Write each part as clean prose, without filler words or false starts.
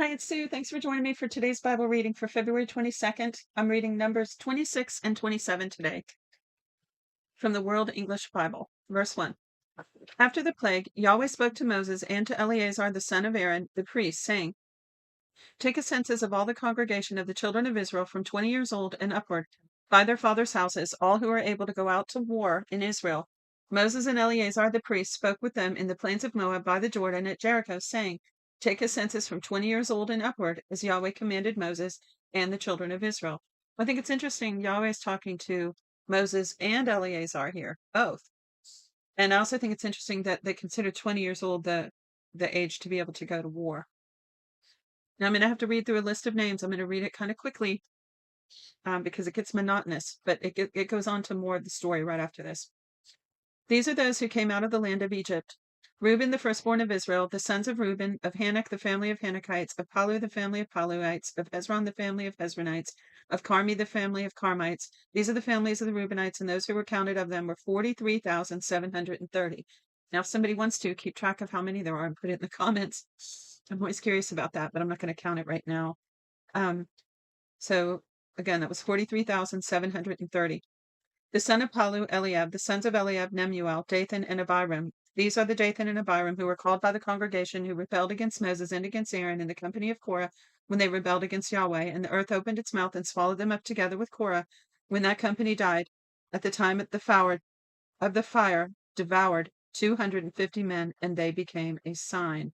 Hi, it's Sue. Thanks for joining me for today's Bible reading for February 22nd. I'm reading Numbers 26 and 27 today from the World English Bible. Verse 1. After the plague, Yahweh spoke to Moses and to Eleazar the son of Aaron, the priest, saying, Take a census of all the congregation of the children of Israel from 20 years old and upward, by their fathers' houses, all who are able to go out to war in Israel. Moses and Eleazar the priest spoke with them in the plains of Moab by the Jordan at Jericho, saying, Take a census from 20 years old and upward, as Yahweh commanded Moses and the children of Israel. I think it's interesting. Yahweh is talking to Moses and Eleazar here, both. And I also think it's interesting that they consider 20 years old the age to be able to go to war. Now I'm going to have to read through a list of names. I'm going to read it kind of quickly because it gets monotonous, but it goes on to more of the story right after this. These are those who came out of the land of Egypt. Reuben, the firstborn of Israel, the sons of Reuben, of Hanok, the family of Hanokites, of Palu, the family of Paluites, of Hezron, the family of Hezronites, of Carmi, the family of Carmites. These are the families of the Reubenites, and those who were counted of them were 43,730. Now, if somebody wants to keep track of how many there are and put it in the comments, I'm always curious about that, but I'm not going to count it right now. So again, that was 43,730. The son of Palu, Eliab, the sons of Eliab, Nemuel, Dathan, and Abiram. These are the Dathan and Abiram who were called by the congregation who rebelled against Moses and against Aaron in the company of Korah when they rebelled against Yahweh, and the earth opened its mouth and swallowed them up together with Korah when that company died. At the time of the fire devoured 250 men, and they became a sign.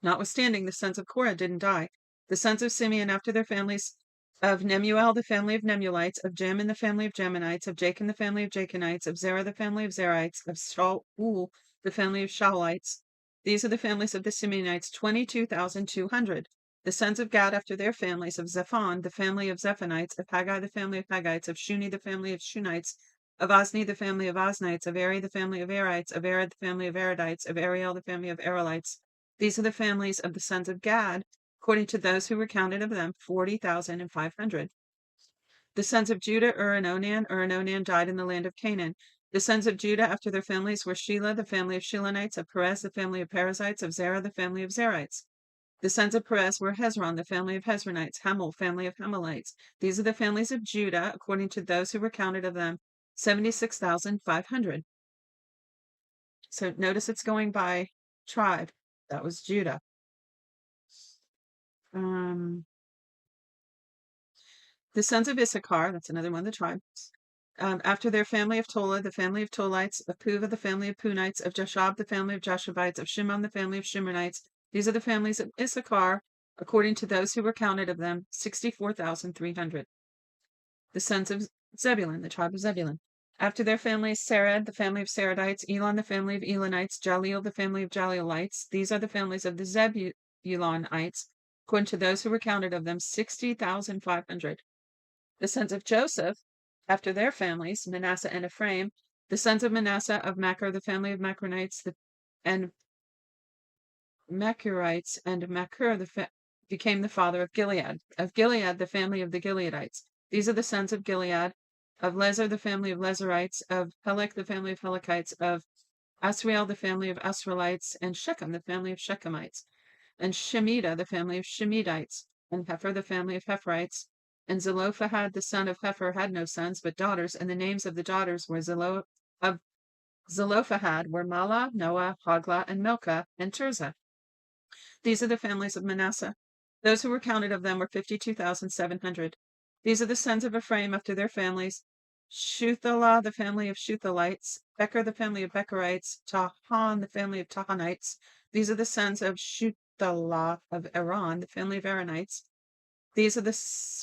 Notwithstanding, the sons of Korah didn't die. The sons of Simeon after their families, of Nemuel, the family of Nemulites, of Jamin, the family of Jaminites, of Jachin, the family of Jachinites, of Zerah, the family of Zerites, of Shaul, the family of Shaulites. These are the families of the Simeonites, 22,200. The sons of Gad after their families, of Zephon, the family of Zephonites, of Haggai, the family of Haggites, of Shuni, the family of Shunites, of Ozni, the family of Oznites, of Eri, the family of Erites, of Arad, the family of Aradites, of Ariel, the family of Aralites. These are the families of the sons of Gad, according to those who were counted of them, 40,500. The sons of Judah, and Onan. and Onan died in the land of Canaan. The sons of Judah after their families were Shelah, the family of Shilonites, of Perez, the family of Perizzites, of Zerah, the family of Zerites. The sons of Perez were Hezron, the family of Hezronites, Hamul, family of Hamalites. These are the families of Judah, according to those who were counted of them, 76,500. So notice it's going by tribe. That was Judah. The sons of Issachar, that's another one of the tribes. After their family of Tola, the family of Tolites, of Puva, the family of Punites, of Jashab, the family of Jashabites, of Shimon, the family of Shimonites. These are the families of Issachar, according to those who were counted of them, 64,300. The sons of Zebulun, the tribe of Zebulun. After their families, Sarad, the family of Saradites, Elon, the family of Elonites, Jaleel, the family of Jaleelites. These are the families of the Zebulonites, according to those who were counted of them, 60,500. The sons of Joseph, after their families, Manasseh and Ephraim. The sons of Manasseh of Machir, the family of Machirites, and Machirites, and Machir became the father of Gilead. Of Gilead, the family of the Gileadites. These are the sons of Gilead. Of Lezer, the family of Lezerites. Of Helek, the family of Helekites. Of Asriel, the family of Asrielites. And Shechem, the family of Shechemites. And Shemida, the family of Shemidites. And Hefer, the family of Heferites. And Zelophehad, the son of Hefer, had no sons, but daughters, and the names of the daughters were of Zelophehad were Mala, Noah, Hoglah, and Milcah, and Tirzah. These are the families of Manasseh. Those who were counted of them were 52,700. These are the sons of Ephraim after their families. Shuthalah, the family of Shuthalites. Becher, the family of Becherites. Tahan, the family of Tahanites. These are the sons of Shuthalah of Aran, the family of Aranites. These are the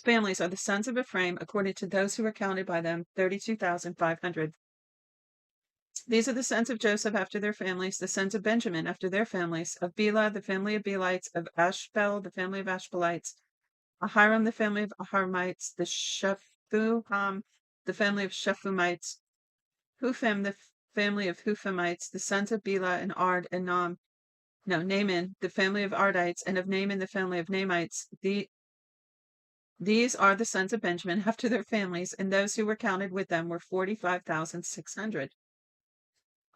families are the sons of Ephraim, according to those who were counted by them, 32,500. These are the sons of Joseph after their families, the sons of Benjamin after their families, of Bela, the family of Belites, of Ashbel, the family of Ashbelites, Ahiram, the family of Ahiramites, the Shephuham, the family of Shephumites, Hupham, the family of Huphamites, the sons of Bela and Ard and Naaman, the family of Ardites, and of Naaman, the family of Namites. These are the sons of Benjamin after their families, and those who were counted with them were 45,600.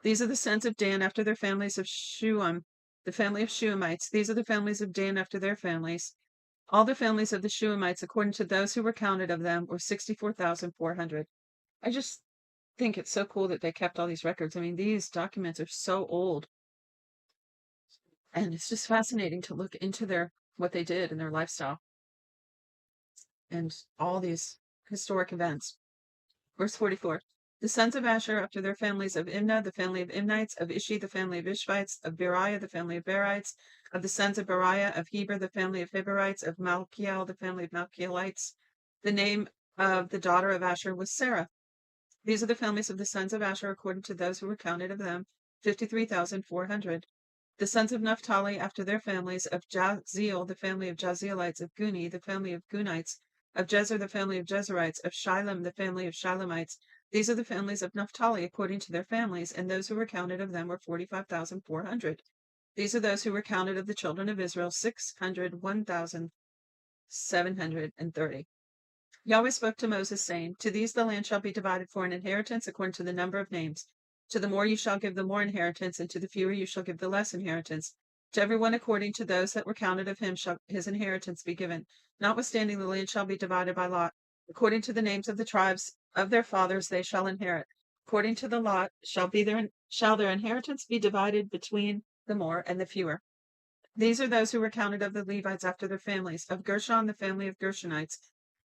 These are the sons of Dan after their families of Shuam, the family of Shuamites. These are the families of Dan after their families. All the families of the Shuamites, according to those who were counted of them, were 64,400. I just think it's so cool that they kept all these records. I mean, these documents are so old, and it's just fascinating to look into what they did and their lifestyle and all these historic events. Verse 44. The sons of Asher after their families of Imnah, the family of Imnites, of Ishi, the family of Ishvites, of Beriah, the family of Berites, of the sons of Beriah, of Heber, the family of Heberites, of Malchiel, the family of Malchielites. The name of the daughter of Asher was Sarah. These are the families of the sons of Asher according to those who were counted of them, 53,400. The sons of Naphtali after their families, of Jaziel, the family of Jazielites, of Guni, the family of Gunites, of Jezer, the family of Jezerites, of Shilem, the family of Shilemites. These are the families of Naphtali according to their families, and those who were counted of them were 45,400. These are those who were counted of the children of Israel, 601,730. Yahweh spoke to Moses, saying, To these the land shall be divided for an inheritance according to the number of names. To the more you shall give the more inheritance, and to the fewer you shall give the less inheritance. To everyone according to those that were counted of him shall his inheritance be given. Notwithstanding, the land shall be divided by lot. According to the names of the tribes of their fathers they shall inherit. According to the lot shall their inheritance be divided between the more and the fewer. These are those who were counted of the Levites after their families. Of Gershon, the family of Gershonites.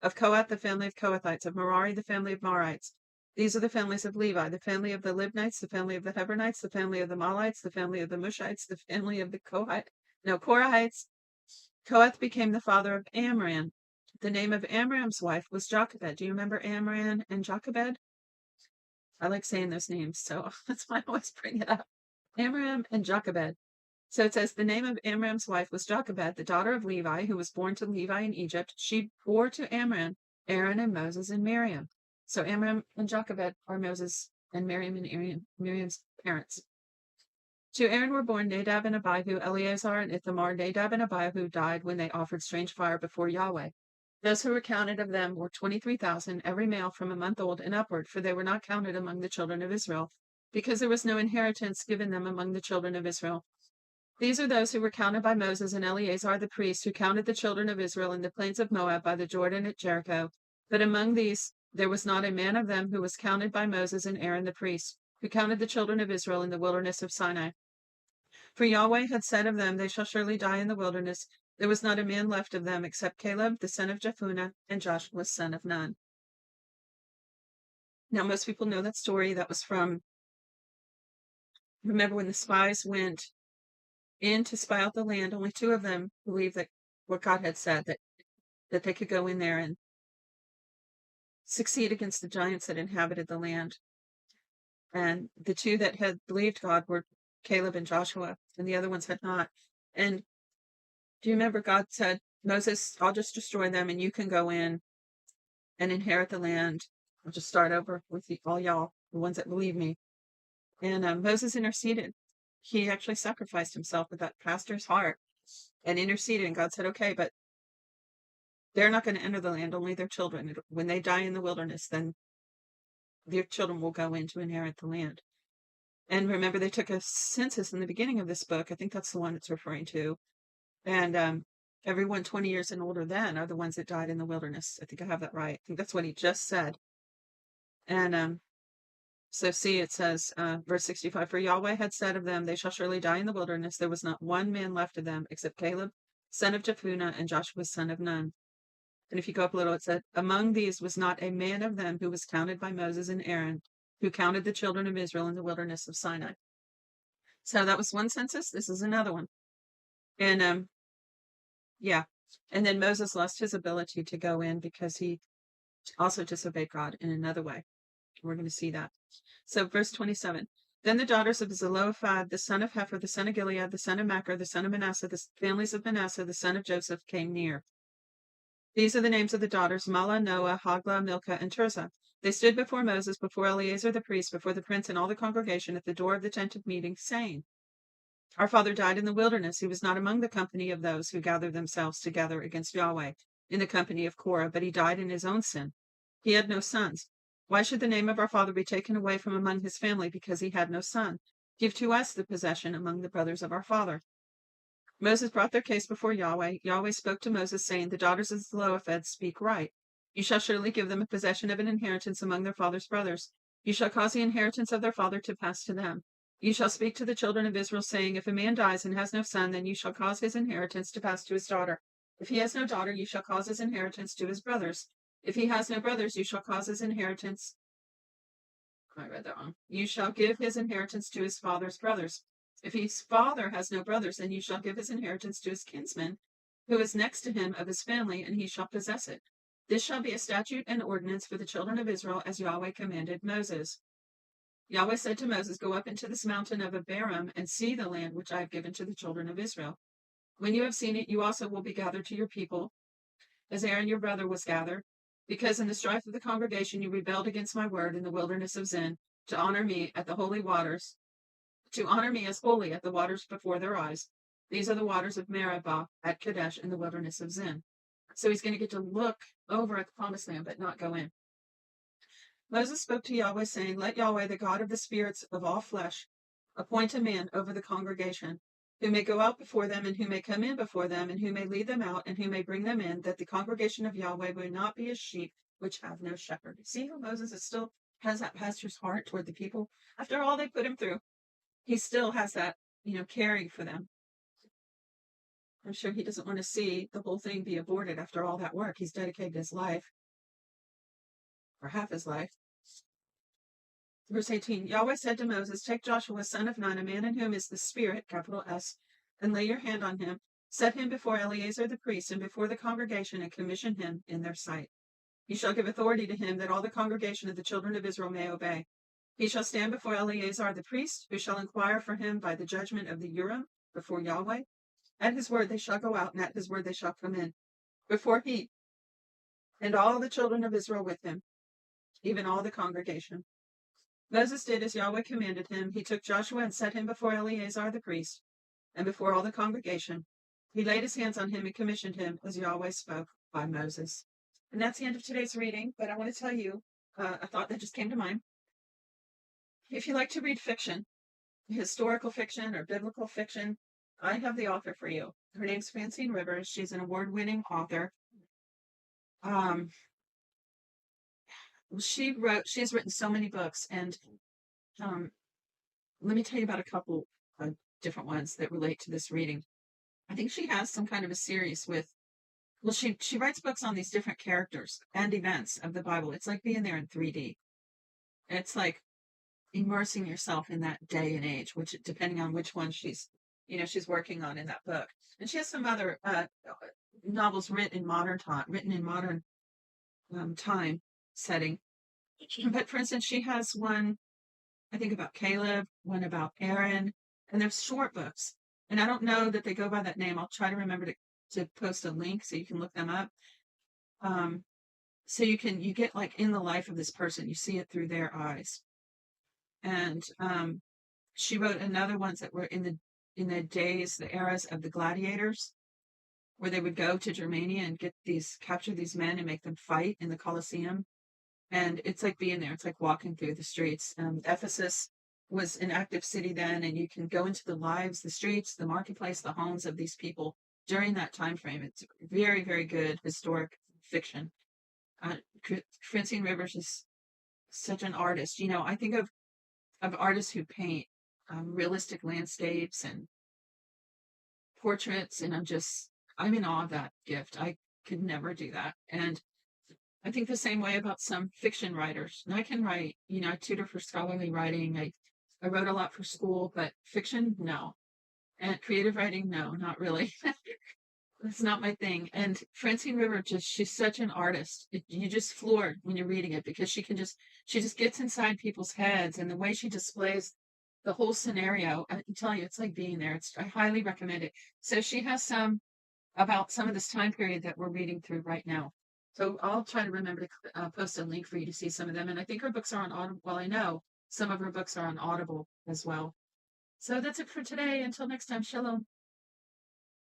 Of Kohath, the family of Kohathites. Of Merari, the family of Marites. These are the families of Levi, the family of the Libnites, the family of the Hebronites, the family of the Malites, the family of the Mushites, the family of the Korahites. Kohath became the father of Amram. The name of Amram's wife was Jochebed. Do you remember Amram and Jochebed? I like saying those names, so that's why I always bring it up. Amram and Jochebed. So it says, the name of Amram's wife was Jochebed, the daughter of Levi, who was born to Levi in Egypt. She bore to Amram Aaron and Moses and Miriam. So Amram and Jochebed are Moses and Miriam and Miriam's parents. To Aaron were born Nadab and Abihu, Eleazar and Ithamar. Nadab and Abihu died when they offered strange fire before Yahweh. Those who were counted of them were 23,000, every male from a month old and upward, for they were not counted among the children of Israel, because there was no inheritance given them among the children of Israel. These are those who were counted by Moses and Eleazar the priest, who counted the children of Israel in the plains of Moab by the Jordan at Jericho. But among these there was not a man of them who was counted by Moses and Aaron the priest, who counted the children of Israel in the wilderness of Sinai. For Yahweh had said of them, They shall surely die in the wilderness. There was not a man left of them except Caleb, the son of Jephunneh, and Joshua, son of Nun. Now, most people know that story. That was from, remember when the spies went in to spy out the land, only two of them believed that what God had said, that they could go in there and succeed against the giants that inhabited the land. And the two that had believed God were Caleb and Joshua, and the other ones had not. And do you remember God said, Moses, I'll just destroy them and you can go in and inherit the land. I'll just start over with all y'all, the ones that believe me. And Moses interceded. He actually sacrificed himself with that pastor's heart and interceded. And God said, okay, but they're not going to enter the land, only their children. When they die in the wilderness, then their children will go in to inherit the land. And remember, they took a census in the beginning of this book. I think that's the one it's referring to. And everyone 20 years and older then are the ones that died in the wilderness. I think I have that right. I think that's what he just said. And so see, it says, verse 65, For Yahweh had said of them, They shall surely die in the wilderness. There was not one man left of them, except Caleb, son of Jephunneh, and Joshua, son of Nun. And if you go up a little, it said, Among these was not a man of them who was counted by Moses and Aaron, who counted the children of Israel in the wilderness of Sinai. So that was one census. This is another one. And yeah. And then Moses lost his ability to go in because he also disobeyed God in another way. We're going to see that. So verse 27. Then the daughters of Zelophehad, the son of Hepher, the son of Gilead, the son of Machir, the son of Manasseh, the families of Manasseh, the son of Joseph, came near. These are the names of the daughters, Mahlah, Noah, Hoglah, Milcah, and Tirzah. They stood before Moses, before Eleazar the priest, before the prince and all the congregation at the door of the tent of meeting, saying, Our father died in the wilderness. He was not among the company of those who gathered themselves together against Yahweh, in the company of Korah, but he died in his own sin. He had no sons. Why should the name of our father be taken away from among his family because he had no son? Give to us the possession among the brothers of our father. Moses brought their case before Yahweh. Yahweh spoke to Moses, saying, the daughters of Zelophehad speak right. You shall surely give them a possession of an inheritance among their father's brothers. You shall cause the inheritance of their father to pass to them. You shall speak to the children of Israel, saying, if a man dies and has no son, then you shall cause his inheritance to pass to his daughter. If he has no daughter, you shall cause his inheritance to his brothers. If he has no brothers, you shall cause his inheritance. I read that wrong. You shall give his inheritance to his father's brothers. If his father has no brothers, then you shall give his inheritance to his kinsman, who is next to him of his family, and he shall possess it. This shall be a statute and ordinance for the children of Israel, as Yahweh commanded Moses. Yahweh said to Moses, go up into this mountain of Abarim and see the land which I have given to the children of Israel. When you have seen it, you also will be gathered to your people, as Aaron your brother was gathered, because in the strife of the congregation you rebelled against my word in the wilderness of Zin, to honor me at the holy waters, to honor me as holy at the waters before their eyes. These are the waters of Meribah at Kadesh in the wilderness of Zin. So he's going to get to look over at the promised land, but not go in. Moses spoke to Yahweh, saying, let Yahweh, the God of the spirits of all flesh, appoint a man over the congregation, who may go out before them, and who may come in before them, and who may lead them out, and who may bring them in, that the congregation of Yahweh will not be as sheep which have no shepherd. See how Moses is still has that pastor's heart toward the people? After all they put him through, he still has that, caring for them. I'm sure he doesn't want to see the whole thing be aborted after all that work. He's dedicated his life, or half his life. Verse 18, Yahweh said to Moses, take Joshua, son of Nun, a man in whom is the Spirit, capital S, and lay your hand on him. Set him before Eleazar the priest and before the congregation, and commission him in their sight. You shall give authority to him, that all the congregation of the children of Israel may obey. He shall stand before Eleazar the priest, who shall inquire for him by the judgment of the Urim before Yahweh. At his word they shall go out, and at his word they shall come in. Before he and all the children of Israel with him, even all the congregation. Moses did as Yahweh commanded him. He took Joshua and set him before Eleazar the priest, and before all the congregation. He laid his hands on him and commissioned him as Yahweh spoke by Moses. And that's the end of today's reading, but I want to tell you a thought that just came to mind. If you like to read fiction, historical fiction or biblical fiction, I have the author for you. Her name's Francine Rivers. She's an award-winning author. She has written so many books, and let me tell you about a couple of different ones that relate to this reading. I think she has some kind of a series with, well, she writes books on these different characters and events of the Bible. It's like being there in 3D. It's like immersing yourself in that day and age, which depending on which one she's working on in that book. And she has some other novels written in modern time setting. But for instance, she has one, I think, about Caleb, one about Aaron, and they're short books. And I don't know that they go by that name. I'll try to remember to post a link so you can look them up. So you get like in the life of this person, you see it through their eyes. And she wrote another ones that were in the eras of the gladiators, where they would go to Germania and capture these men and make them fight in the Colosseum. And it's like being there. It's like walking through the streets. Ephesus was an active city then, and you can go into the lives, the streets, the marketplace, the homes of these people during that time frame. It's very, very good historic fiction. Francine Rivers is such an artist. I think of artists who paint realistic landscapes and portraits, and I'm in awe of that gift. I could never do that. And I think the same way about some fiction writers. And I can write, I tutor for scholarly writing. I wrote a lot for school, but fiction, no. And creative writing, no, not really. That's not my thing. And Francine River, she's such an artist. You just floored when you're reading it, because she just gets inside people's heads, and the way she displays the whole scenario, I can tell you, it's like being there. I highly recommend it. So she has some about some of this time period that we're reading through right now. So I'll try to remember to post a link for you to see some of them. And I think her books are on Audible. Well, I know some of her books are on Audible as well. So that's it for today. Until next time, shalom.